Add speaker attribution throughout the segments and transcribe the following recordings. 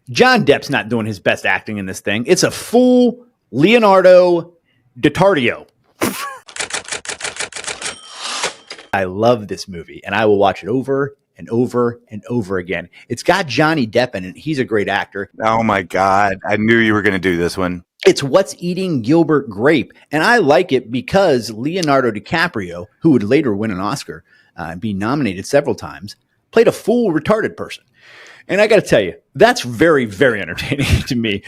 Speaker 1: John Depp's not doing his best acting in this thing. It's a full Leonardo DiCaprio. I love this movie, and I will watch it over and over and over again. It's got Johnny Depp in it. He's a great actor.
Speaker 2: Oh, my God. I knew you were going to do this one.
Speaker 1: It's What's Eating Gilbert Grape, and I like it because Leonardo DiCaprio, who would later win an Oscar and be nominated several times, played a full retarded person. And I got to tell you, that's very, very entertaining to me.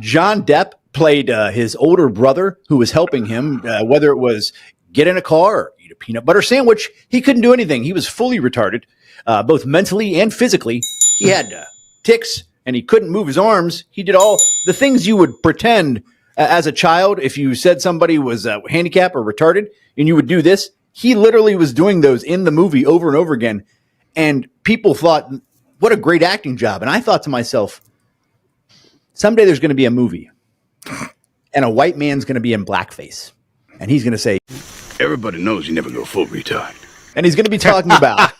Speaker 1: John Depp played his older brother who was helping him, whether it was get in a car or eat a peanut butter sandwich. He couldn't do anything. He was fully retarded, both mentally and physically. He had tics and he couldn't move his arms. He did all the things you would pretend as a child if you said somebody was handicapped or retarded and you would do this. He literally was doing those in the movie over and over again. And people thought, what a great acting job. And I thought to myself, someday there's going to be a movie and a white man's going to be in blackface. And he's going to say,
Speaker 3: everybody knows you never go full retard.
Speaker 1: And he's going to be talking about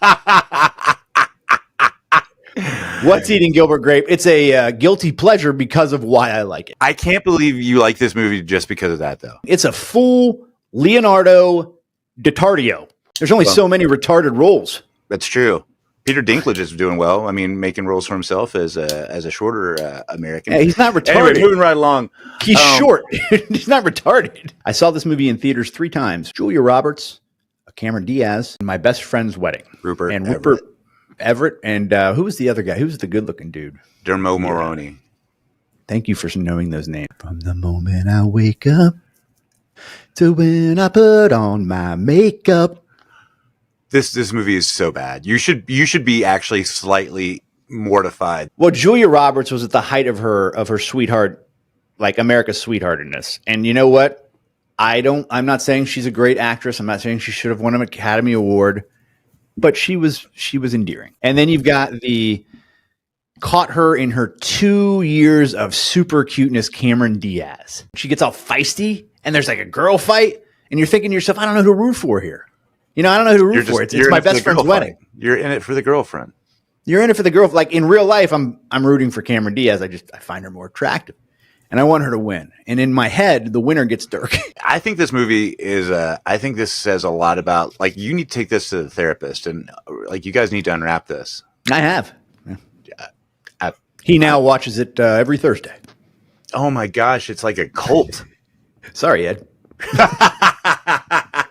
Speaker 1: What's Eating Gilbert Grape. It's a guilty pleasure because of why I like it.
Speaker 2: I can't believe you like this movie just because of that, though.
Speaker 1: It's a full Leonardo DiCaprio. There's only so many retarded roles.
Speaker 2: That's true. Peter Dinklage is doing well. I mean, making roles for himself as a shorter American.
Speaker 1: Yeah, he's not retarded.
Speaker 2: Anyway, moving right along.
Speaker 1: He's short. He's not retarded. I saw this movie in theaters 3 times. Julia Roberts, Cameron Diaz, and my best friend's wedding.
Speaker 2: Rupert
Speaker 1: Everett. And who was the other guy? Who was the good-looking dude?
Speaker 2: Dermot Mulroney.
Speaker 1: Thank you for knowing those names. From the moment I wake up to when I put on my makeup.
Speaker 2: This movie is so bad. You should be actually slightly mortified.
Speaker 1: Well, Julia Roberts was at the height of her sweetheart, like America's sweetheartedness. And you know what? I'm not saying she's a great actress. I'm not saying she should have won an Academy Award, but she was endearing. And then you've got caught her in her 2 years of super cuteness, Cameron Diaz. She gets all feisty and there's like a girl fight and you're thinking to yourself, I don't know who to root for here. You know, I don't know who to root for. It's my best friend's wedding.
Speaker 2: You're in it for the girlfriend.
Speaker 1: You're in it for the girl. Like in real life, I'm rooting for Cameron Diaz. I find her more attractive, and I want her to win. And in my head, the winner gets Dirk.
Speaker 2: I think this movie is. I think this says a lot about. Like, you need to take this to the therapist, and like you guys need to unwrap this.
Speaker 1: I have. Yeah. He now watches it every Thursday.
Speaker 2: Oh my gosh, it's like a cult.
Speaker 1: Sorry, Ed.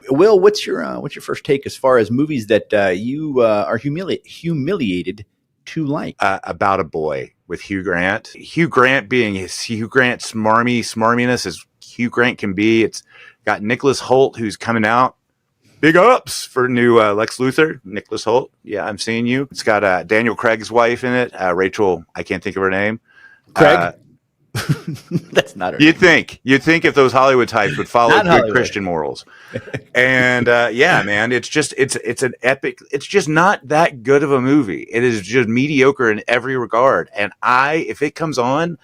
Speaker 1: Will, what's your first take as far as movies that you are humiliated to like?
Speaker 2: About a Boy with Hugh Grant. Hugh Grant being Hugh Grant smarminess as Hugh Grant can be. It's got Nicholas Hoult, who's coming out. Big ups for new Lex Luthor. Nicholas Hoult. Yeah, I'm seeing you. It's got Daniel Craig's wife in it. Rachel, I can't think of her name.
Speaker 1: Craig? That's not her.
Speaker 2: You'd think if those Hollywood types would follow good Christian morals. And yeah, man, it's an epic. It's just not that good of a movie. It is just mediocre in every regard. And if it comes on,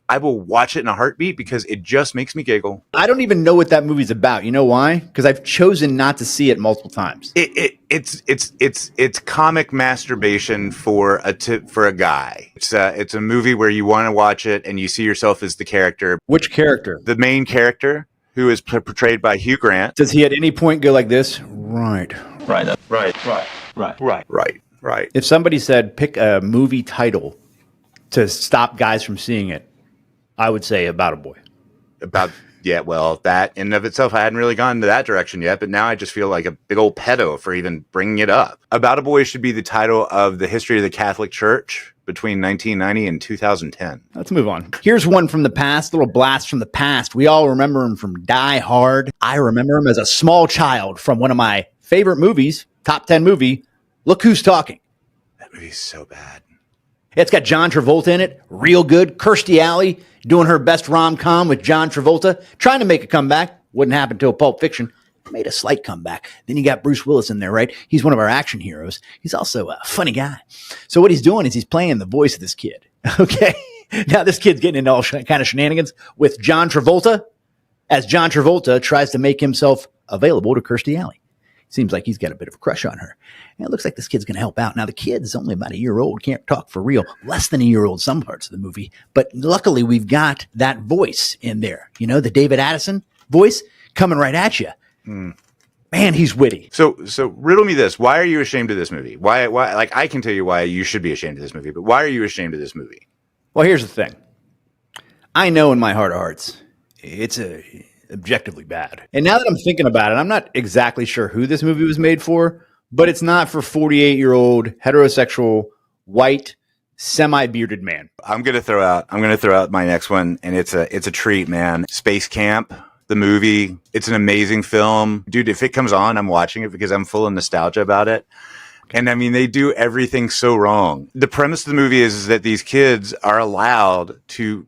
Speaker 2: I will watch it in a heartbeat because it just makes me giggle. I don't even know what that movie's about. You know why? Because I've chosen not to see it multiple times. It's comic masturbation for a guy. It's a movie where you want to watch it and you see yourself as the character.
Speaker 1: Which character?
Speaker 2: The main character, who is portrayed by Hugh Grant.
Speaker 1: Does he at any point go like this? Right. If somebody said pick a movie title to stop guys from seeing it, I would say About a Boy.
Speaker 2: Well, that in and of itself, I hadn't really gone into that direction yet, but now I just feel like a big old pedo for even bringing it up. About a Boy should be the title of the history of the Catholic Church between 1990 and 2010.
Speaker 1: Let's move on. Here's one from the past, a little blast from the past. We all remember him from Die Hard. I remember him as a small child from one of my favorite movies, top 10 movie, Look Who's Talking.
Speaker 2: That movie's so bad.
Speaker 1: It's got John Travolta in it, real good. Kirstie Alley doing her best rom-com with John Travolta, trying to make a comeback. Wouldn't happen until Pulp Fiction. Made a slight comeback. Then you got Bruce Willis in there, right? He's one of our action heroes. He's also a funny guy. So what he's doing is he's playing the voice of this kid. Okay? Now this kid's getting into all kind of shenanigans with John Travolta as John Travolta tries to make himself available to Kirstie Alley. Seems like he's got a bit of a crush on her. And it looks like this kid's going to help out. Now, the kid's only about a year old, can't talk for real, less than a year old some parts of the movie. But luckily, we've got that voice in there. You know, the David Addison voice coming right at you. Man, he's witty.
Speaker 2: So riddle me this. Why are you ashamed of this movie? Why, like, I can tell you why you should be ashamed of this movie, but why are you ashamed of this movie?
Speaker 1: Well, here's the thing. I know in my heart of hearts, it's objectively bad. And now that I'm thinking about it, I'm not exactly sure who this movie was made for, but it's not for 48-year-old heterosexual white semi-bearded man.
Speaker 2: I'm gonna throw out my next one, and it's a treat, man. Space Camp, the movie. It's an amazing film, dude. If it comes on, I'm watching it because I'm full of nostalgia about it. And I mean, they do everything so wrong. The premise of the movie is that these kids are allowed to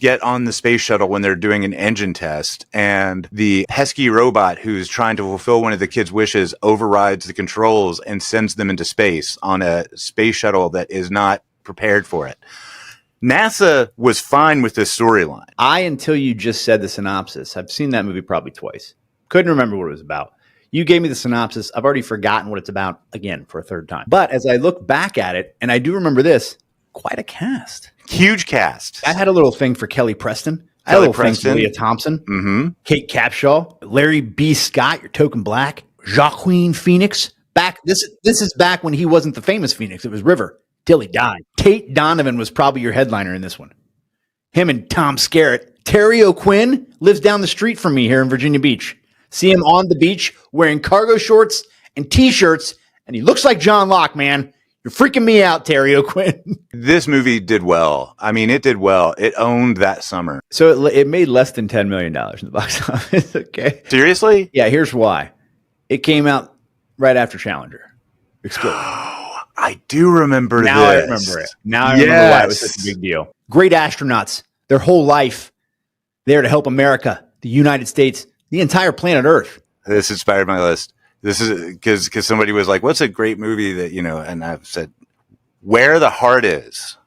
Speaker 2: get on the space shuttle when they're doing an engine test, and the pesky robot who's trying to fulfill one of the kids' wishes overrides the controls and sends them into space on a space shuttle that is not prepared for it. NASA was fine with this storyline.
Speaker 1: Until you just said the synopsis, I've seen that movie probably twice. Couldn't remember what it was about. You gave me the synopsis. I've already forgotten what it's about again for a third time. But as I look back at it, and I do remember this, quite a cast.
Speaker 2: Huge cast.
Speaker 1: I had a little thing for Kelly Preston. I had a little thing for Leah Thompson. Kate Capshaw. Larry B. Scott, your token black. Joaquin Phoenix. This is back when he wasn't the famous Phoenix. It was River. Till he died. Tate Donovan was probably your headliner in this one. Him and Tom Skerritt. Terry O'Quinn lives down the street from me here in Virginia Beach. See him on the beach wearing cargo shorts and T-shirts, and he looks like John Locke, man. You're freaking me out, Terry O'Quinn.
Speaker 2: This movie did well. I mean, it did well. It owned that summer.
Speaker 1: So it made less than $10 million in the box office. Okay.
Speaker 2: Seriously?
Speaker 1: Yeah, here's why. It came out right after Challenger exploded.
Speaker 2: I do remember
Speaker 1: now
Speaker 2: this.
Speaker 1: I remember it. Now I remember why it was such a big deal. Great astronauts, their whole life there to help America, the United States, the entire planet Earth.
Speaker 2: This inspired my list. This is because somebody was like, what's a great movie that, you know, and I've said, Where the Heart Is.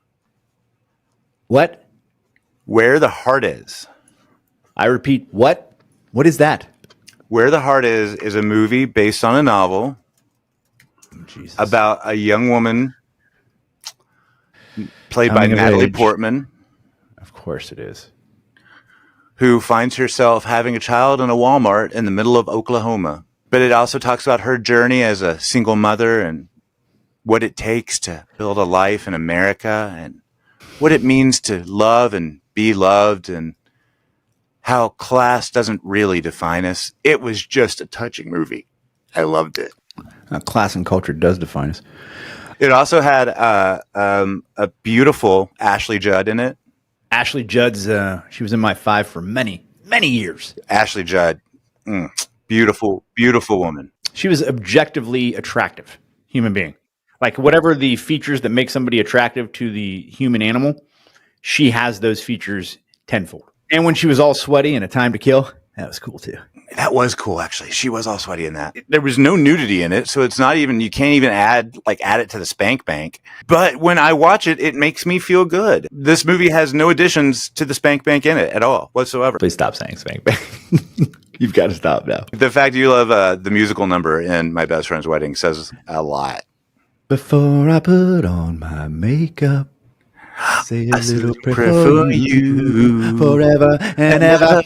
Speaker 1: What?
Speaker 2: Where the Heart Is.
Speaker 1: I repeat, what? What is that?
Speaker 2: Where the Heart is a movie based on a novel about a young woman played by Natalie Portman.
Speaker 1: Of course it is.
Speaker 2: Who finds herself having a child in a Walmart in the middle of Oklahoma. But it also talks about her journey as a single mother and what it takes to build a life in America and what it means to love and be loved and how class doesn't really define us. It was just a touching movie. I loved it.
Speaker 1: Class and culture does define us.
Speaker 2: It also had a beautiful Ashley Judd in it.
Speaker 1: Ashley Judd's, she was in my 5 for many, many years.
Speaker 2: Ashley Judd, beautiful, beautiful woman.
Speaker 1: She was objectively attractive human being. Like whatever the features that make somebody attractive to the human animal, she has those features tenfold. And when she was all sweaty and A Time to Kill, that was cool too.
Speaker 2: That was cool, actually. She was all sweaty in that. There was no nudity in it, so it's not even, you can't even add it to the spank bank. But when I watch it, it makes me feel good. This movie has no additions to the spank bank in it at all, whatsoever.
Speaker 1: Please stop saying spank bank. You've got to stop now.
Speaker 2: The fact you love the musical number in My Best Friend's Wedding says a lot.
Speaker 1: Before I put on my makeup, say a little prayer for you forever and ever.